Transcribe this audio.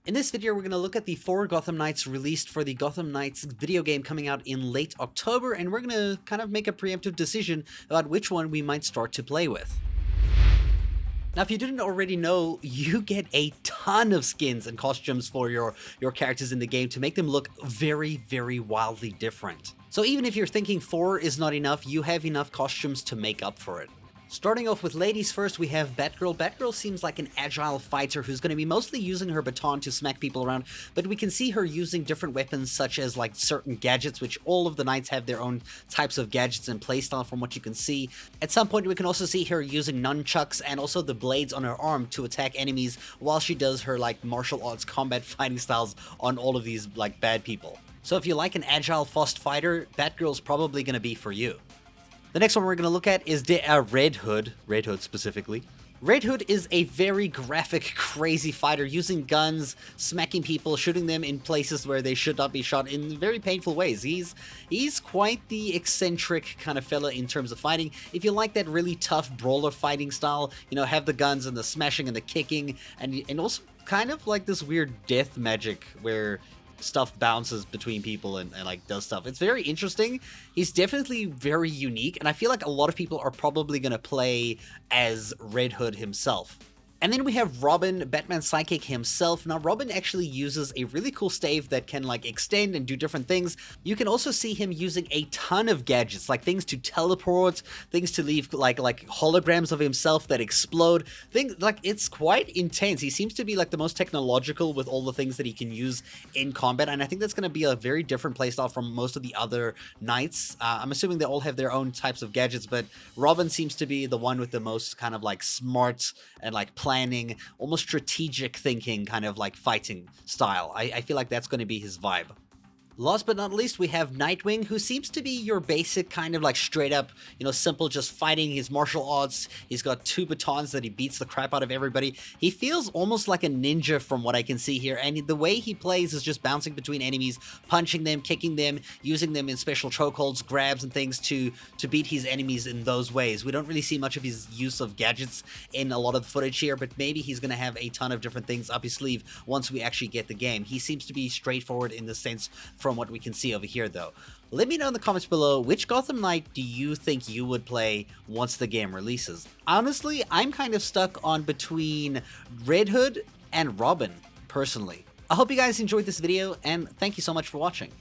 In this video, we're going to look at the 4 Gotham Knights released for the Gotham Knights video game coming out in late October, and we're going to kind of make a preemptive decision about which one we might start to play with. Now, if you didn't already know, you get a ton of skins and costumes for your characters in the game to make them look very, very wildly different. So even if you're thinking 4 is not enough, you have enough costumes to make up for it. Starting off with ladies first, we have Batgirl. Batgirl seems like an agile fighter who's going to be mostly using her baton to smack people around, but we can see her using different weapons such as like certain gadgets, which all of the knights have their own types of gadgets and playstyle from what you can see. At some point we can also see her using nunchucks and also the blades on her arm to attack enemies while she does her like martial arts combat fighting styles on all of these like bad people. So if you like an agile fast fighter, Batgirl's probably going to be for you. The next one we're going to look at is Red Hood specifically. Red Hood is a very graphic, crazy fighter using guns, smacking people, shooting them in places where they should not be shot in very painful ways. He's quite the eccentric kind of fella in terms of fighting. If you like that really tough brawler fighting style, you know, have the guns and the smashing and the kicking, and also kind of like this weird death magic where stuff bounces between people and like does stuff. It's very interesting. He's definitely very unique, and I feel like a lot of people are probably going to play as Red Hood himself. And then we have Robin, Batman's sidekick himself. Now, Robin actually uses a really cool stave that can like extend and do different things. You can also see him using a ton of gadgets, like things to teleport, things to leave like holograms of himself that explode. Things like it's quite intense. He seems to be like the most technological with all the things that he can use in combat, and I think that's going to be a very different playstyle from most of the other knights. I'm assuming they all have their own types of gadgets, but Robin seems to be the one with the most kind of like smart and like planning, almost strategic thinking kind of like fighting style. I feel like that's going to be his vibe. Last but not least, we have Nightwing, who seems to be your basic kind of like straight up, you know, simple, just fighting his martial arts. He's got 2 batons that he beats the crap out of everybody. He feels almost like a ninja from what I can see here, and the way he plays is just bouncing between enemies, punching them, kicking them, using them in special chokeholds, grabs, and things to beat his enemies in those ways. We don't really see much of his use of gadgets in a lot of the footage here, but maybe he's going to have a ton of different things up his sleeve once we actually get the game. He seems to be straightforward in the sense from what we can see over here, though. Let me know in the comments below, which Gotham Knight do you think you would play once the game releases? Honestly, I'm kind of stuck on between Red Hood and Robin, personally. I hope you guys enjoyed this video, and thank you so much for watching.